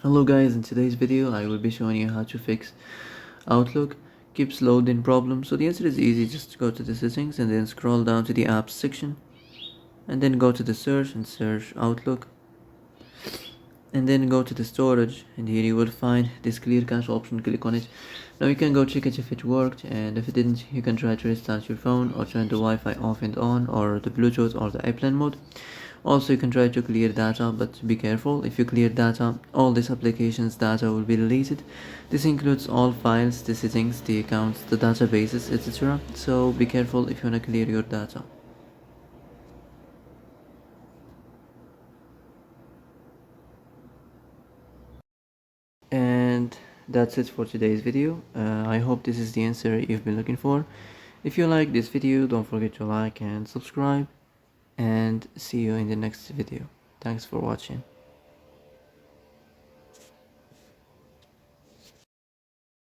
Hello guys, in today's video I will be showing you how to fix Outlook keeps loading problem. So the answer is easy, just go to the settings and then scroll down to the apps section and then go to the search and search Outlook and then go to the storage, and here you will find this clear cache option. Click on it. Now you can go check it if it worked, and if it didn't you can try to restart your phone or turn the Wi-Fi off and on, or the Bluetooth or the airplane mode. Also you can try to clear data, but be careful. If you clear data, all these applications data will be deleted. This includes all files, the settings, the accounts, the databases, etc. So be careful if you want to clear your data. And that's it for today's video. I hope this is the answer you've been looking for. If you like this video, don't forget to like and subscribe, and see you in the next video. Thanks for watching.